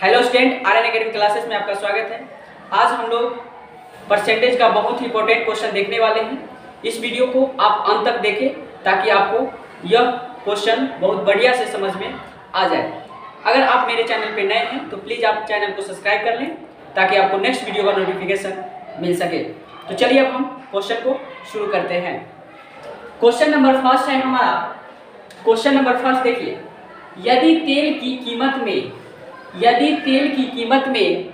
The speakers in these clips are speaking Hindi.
Hello student, Aryan academy classes में आपका स्वागत है। आज हम लोग परसेंटेज का बहुत ही इंपॉर्टेंट क्वेश्चन देखने वाले हैं। इस वीडियो को आप अंत तक देखें ताकि आपको यह क्वेश्चन बहुत बढ़िया से समझ में आ जाए। अगर आप मेरे चैनल पे नए हैं तो प्लीज़ आप चैनल को सब्सक्राइब कर लें ताकि आपको नेक्स्ट वीडियो का नोटिफिकेशन मिल सके। तो चलिए अब हम क्वेश्चन को शुरू करते हैं। क्वेश्चन नंबर फर्स्ट है हमारा। क्वेश्चन नंबर फर्स्ट देखिए, यदि तेल की कीमत में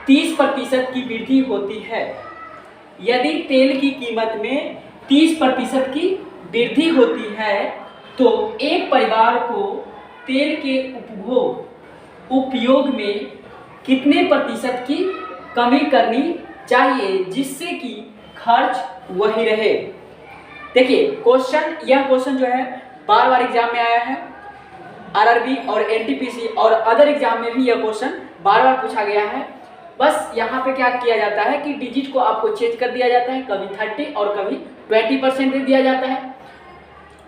30% की वृद्धि होती है, यदि तेल की कीमत में 30% की वृद्धि होती है तो एक परिवार को तेल के उपयोग में कितने प्रतिशत की कमी करनी चाहिए जिससे कि खर्च वही रहे। देखिए यह क्वेश्चन जो है बार बार एग्जाम में आया है। आरआरबी और एनटीपीसी और अदर एग्जाम में भी यह क्वेश्चन बार बार पूछा गया है। बस यहाँ पे क्या किया जाता है कि डिजिट को आपको चेंज कर दिया जाता है, कभी 30 और कभी 20% दे दिया जाता है।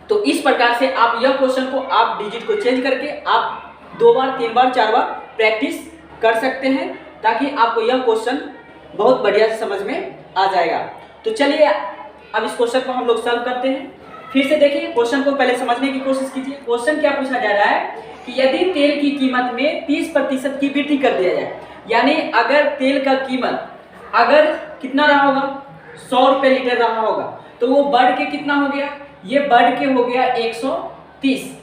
तो इस प्रकार से आप यह क्वेश्चन को आप डिजिट को चेंज करके आप 2 बार 3 बार 4 बार प्रैक्टिस कर सकते हैं ताकि आपको यह क्वेश्चन बहुत बढ़िया से समझ में आ जाएगा। तो चलिए अब इस क्वेश्चन को हम लोग सॉल्व करते हैं। फिर से देखिए क्वेश्चन को पहले समझने की कोशिश कीजिए। क्वेश्चन क्या पूछा जा रहा है कि यदि तेल की कीमत में 30% की वृद्धि कर दिया जाए, यानी अगर तेल का कीमत अगर कितना रहा होगा 100 रुपये लीटर रहा होगा तो वो बढ़ के कितना हो गया, ये बढ़ के हो गया 130।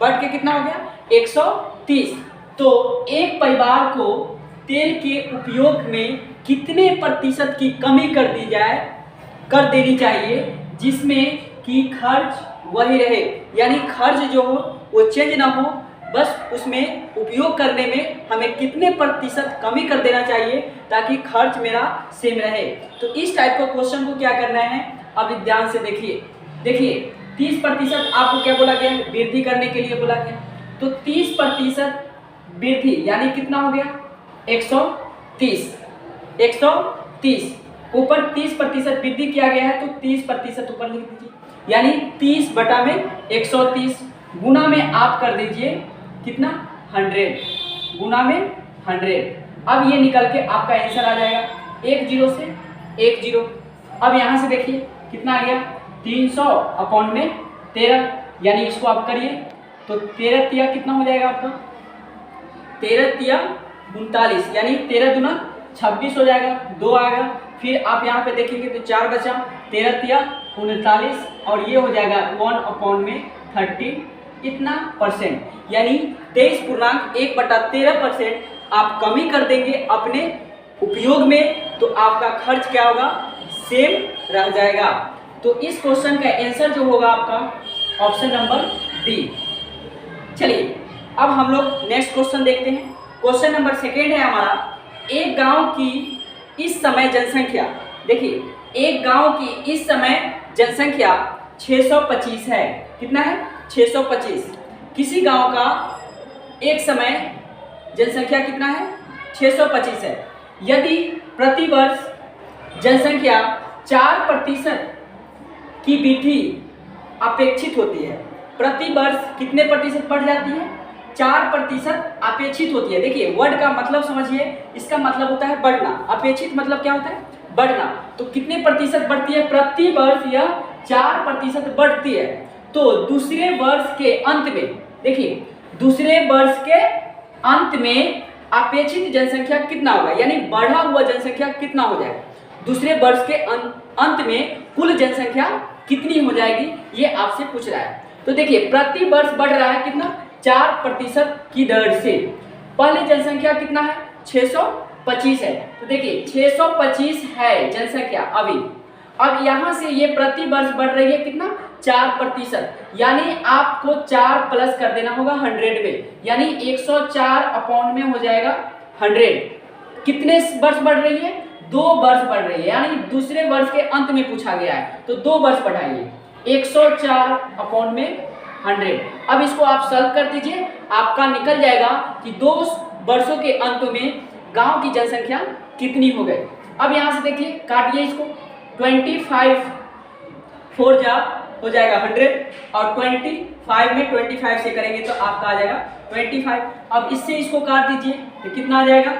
बढ़ के कितना हो गया 130। तो एक परिवार को तेल के उपयोग में कितने प्रतिशत की कमी कर देनी चाहिए जिसमें कि खर्च वही रहे, यानी खर्च जो हो वो चेंज ना हो, बस उसमें उपयोग करने में हमें कितने प्रतिशत कमी कर देना चाहिए ताकि खर्च मेरा सेम रहे। तो इस टाइप का क्वेश्चन को क्या करना है, अब ध्यान से देखिए 30% आपको क्या बोला गया है, वृद्धि करने के लिए बोला गया। तो 30% वृद्धि यानी कितना हो गया 130 ऊपर 30% वृद्धि किया गया है तो 30% ऊपर लिख दीजिए, यानी 30 बटा में 130 गुना में आप कर दीजिए कितना 100 गुना में 100। अब ये निकल के आपका आंसर आ जाएगा 1 0 से 1 0। अब यहाँ से देखिए कितना आ गया 300 अपॉन में 13, यानी इसको आप करिए तो 13 तिया कितना हो जाएगा आपका 13 तिया 39, यानी 13 दूना 26 हो जाएगा, 2 आएगा। फिर आप यहाँ पे देखेंगे तो 4 बचा, 13 तिया 39 और ये हो जाएगा 1 अपॉन में 30 इतना परसेंट, यानी 23.1/13% आप कमी कर देंगे अपने उपयोग में तो आपका खर्च क्या होगा सेम रह जाएगा। तो इस क्वेश्चन का आंसर जो होगा आपका ऑप्शन नंबर डी। चलिए अब हम लोग नेक्स्ट क्वेश्चन देखते हैं। क्वेश्चन नंबर सेकेंड है हमारा, एक गांव की इस समय जनसंख्या, देखिए एक गांव की इस समय जनसंख्या 625 है। कितना है 625। किसी गांव का एक समय जनसंख्या कितना है 625 है। यदि प्रति वर्ष जनसंख्या 4% की वृद्धि अपेक्षित होती है, प्रति वर्ष कितने प्रतिशत बढ़ जाती है 4% अपेक्षित होती है। देखिए वर्ड का मतलब समझिए, इसका मतलब होता है बढ़ना, अपेक्षित मतलब क्या होता है बढ़ना। तो कितने प्रतिशत बढ़ती है प्रति वर्ष यह 4% बढ़ती है। तो दूसरे वर्ष के अंत में, देखिए दूसरे वर्ष के अंत में अपेक्षित जनसंख्या कितना होगा, यानी बढ़ा हुआ जनसंख्या कितना हो जाएगा, दूसरे वर्ष के अंत में कुल जनसंख्या कितनी हो जाएगी ये आपसे पूछ रहा है। तो देखिए प्रति वर्ष बढ़ रहा है कितना 4% की दर से। पहले जनसंख्या कितना है 625 है, तो देखिए 625 है जनसंख्या अभी। अब यहाँ से ये प्रति वर्ष बढ़ रही है कितना 4%, यानी आपको 4 प्लस कर देना होगा 100 में, यानी 104 अपॉन में हो जाएगा 100। कितने वर्ष बढ़ रही है 2 वर्ष बढ़ रही है, यानी दूसरे वर्ष के अंत में पूछा गया है तो 2 वर्ष बढ़ाइए 104 अपॉन में 100। अब इसको आप सॉल्व कर दीजिए, आपका निकल जाएगा कि 2 वर्षों के अंत में गांव की जनसंख्या कितनी हो गई। अब यहाँ से देखिए काटिए इसको, 25 4 जा हो जाएगा 100 और 25 में 25 से करेंगे तो आपका आ जाएगा 25। अब इससे इसको काट दीजिए तो कितना आ जाएगा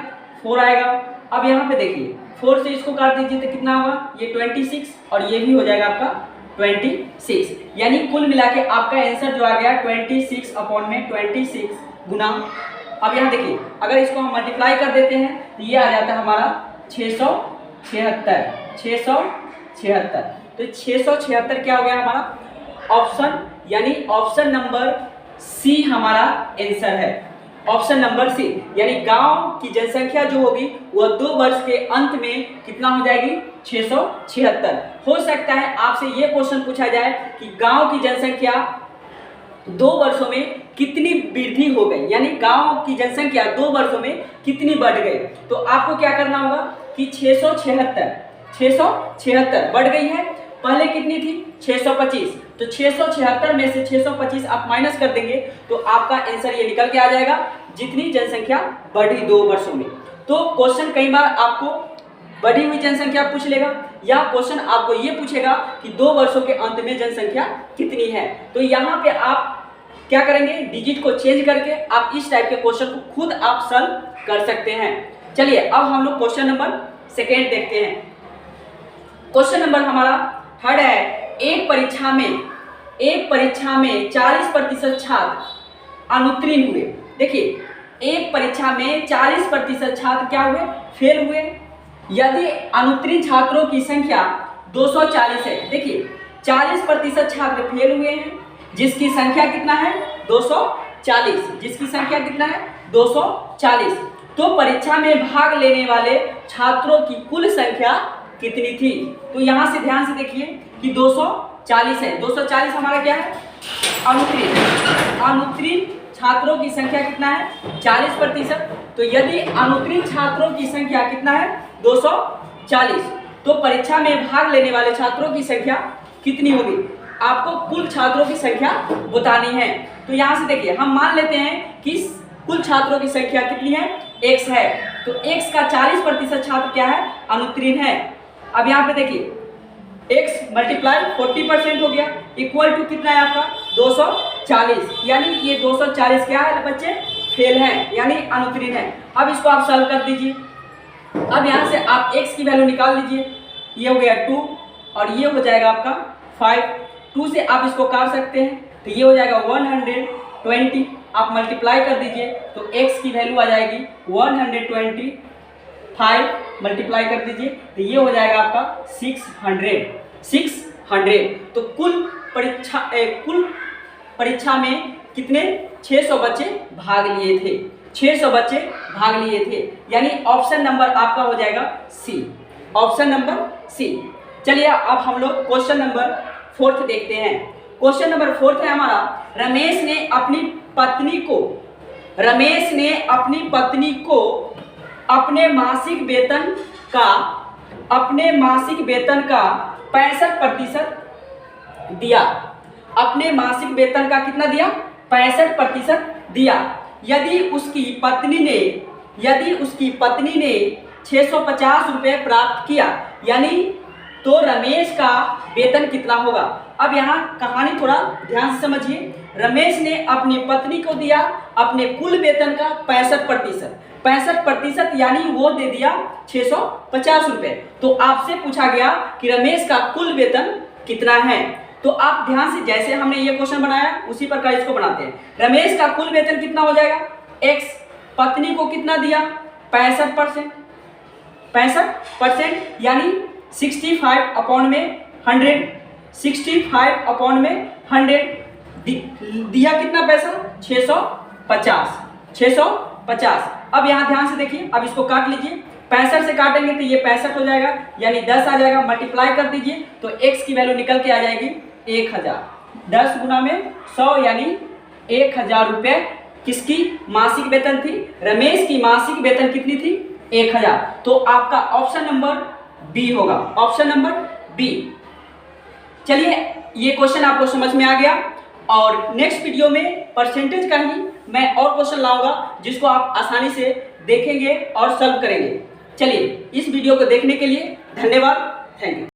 4 आएगा। अब यहाँ पे देखिए 4 से इसको काट दीजिए तो कितना होगा ये 26 और ये भी हो जाएगा आपका 26, यानी कुल मिला के आपका आंसर जो आ गया 26 अपॉन में 26 गुना। अब यहाँ देखिए अगर इसको हम मल्टीप्लाई कर देते हैं तो ये आ जाता है हमारा 676। तो 676 क्या हो गया हमारा ऑप्शन, यानी ऑप्शन नंबर सी हमारा आंसर है। ऑप्शन नंबर सी, यानी गांव की जनसंख्या जो होगी वह 2 वर्ष के अंत में कितना हो जाएगी 676। हो सकता है आपसे ये क्वेश्चन पूछा जाए कि गांव की जनसंख्या 2 वर्षों में कितनी वृद्धि हो गई, यानी गांव की जनसंख्या 2 वर्षों में कितनी बढ़ गई। तो आपको क्या करना होगा कि 676 बढ़ गई है, पहले कितनी थी 625, तो 676 में से 625 आप माइनस कर देंगे तो आपका आंसर ये निकल के आ जाएगा जितनी जनसंख्या बढ़ी 2 वर्षों में। तो क्वेश्चन कई बार आपको बढ़ी हुई जनसंख्या पूछ लेगा या क्वेश्चन आपको ये पूछेगा कि 2 वर्षों के अंत में जनसंख्या कितनी है। तो यहाँ पे आप क्या करेंगे, डिजिट को चेंज करके आप इस टाइप के क्वेश्चन को खुद आप सॉल्व कर सकते हैं। चलिए अब हम लोग क्वेश्चन नंबर 2 देखते हैं। क्वेश्चन नंबर हमारा 3 है, एक परीक्षा में 40% छात्र अनुत्तीर्ण हुए। देखिए एक परीक्षा में 40% छात्र क्या हुए, फेल हुए। यदि अनुत्तीर्ण छात्रों की संख्या 240 है, देखिए 40% छात्र फेल हुए हैं जिसकी संख्या कितना है 240, जिसकी संख्या कितना है 240। तो परीक्षा में भाग लेने वाले छात्रों की कुल संख्या कितनी थी। तो यहाँ से ध्यान से देखिए कि 240 है, 240 हमारा क्या है अनुत्तीर्ण छात्रों की संख्या कितना है 40%। तो यदि अनुत्तीर्ण छात्रों की संख्या कितना है 240, तो परीक्षा में भाग लेने वाले छात्रों की संख्या कितनी होगी, आपको कुल छात्रों की संख्या बतानी है। तो यहाँ से देखिए हम मान लेते हैं कि कुल छात्रों की संख्या कितनी है x है, तो x का 40% छात्र क्या है अनुत्तीर्ण है। अब यहाँ पे देखिए x मल्टीप्लाई 40% हो गया इक्वल टू कितना है आपका 240, यानी ये 240 क्या है बच्चे फेल है यानी अनुत्तीर्ण है। अब इसको आप सॉल्व कर दीजिए। अब यहाँ से आप x की वैल्यू निकाल लीजिए, ये हो गया 2 और ये हो जाएगा आपका 5। 2 से आप इसको काट सकते हैं तो ये हो जाएगा 120, आप मल्टीप्लाई कर दीजिए तो x की वैल्यू आ जाएगी 125, मल्टीप्लाई कर दीजिए तो ये हो जाएगा आपका 600। तो कुल परीक्षा में कितने 600 बच्चे भाग लिए थे, 600 बच्चे भाग लिए थे, यानी ऑप्शन नंबर आपका हो जाएगा सी, ऑप्शन नंबर सी। चलिए अब हम लोग क्वेश्चन नंबर 4 देखते हैं। क्वेश्चन नंबर 4 है हमारा, रमेश ने अपनी पत्नी को अपने मासिक वेतन का 65% दिया। अपने मासिक वेतन का कितना दिया 65% दिया। यदि उसकी पत्नी ने 650 रुपये प्राप्त किया, यानी तो रमेश का वेतन कितना होगा। अब यहाँ कहानी थोड़ा ध्यान से समझिए। रमेश ने अपनी पत्नी को दिया अपने कुल वेतन का 65%, यानी वो दे दिया 650 रुपये। तो आपसे पूछा गया कि रमेश का कुल वेतन कितना है। तो आप ध्यान से, जैसे हमने ये क्वेश्चन बनाया उसी प्रकार इसको बनाते हैं। रमेश का कुल वेतन कितना हो जाएगा x, पत्नी को कितना दिया 65%, यानी 65 अपॉन में 100, 65 अपॉन में 100 दिया कितना पैसा 650। अब यहाँ ध्यान से देखिए, अब इसको काट लीजिए, 65 से काटेंगे तो ये 65 हो जाएगा, यानी 10 आ जाएगा, मल्टीप्लाई कर दीजिए तो x की वैल्यू निकल के आ जाएगी 1000। 10 गुना में 100 यानी 1000 रुपये किसकी मासिक वेतन थी, रमेश की मासिक वेतन कितनी थी 1000। तो आपका ऑप्शन नंबर बी होगा, ऑप्शन नंबर बी। चलिए ये क्वेश्चन आपको समझ में आ गया और नेक्स्ट वीडियो में परसेंटेज का ही मैं और क्वेश्चन लाऊंगा जिसको आप आसानी से देखेंगे और सॉल्व करेंगे। चलिए इस वीडियो को देखने के लिए धन्यवाद, थैंक यू।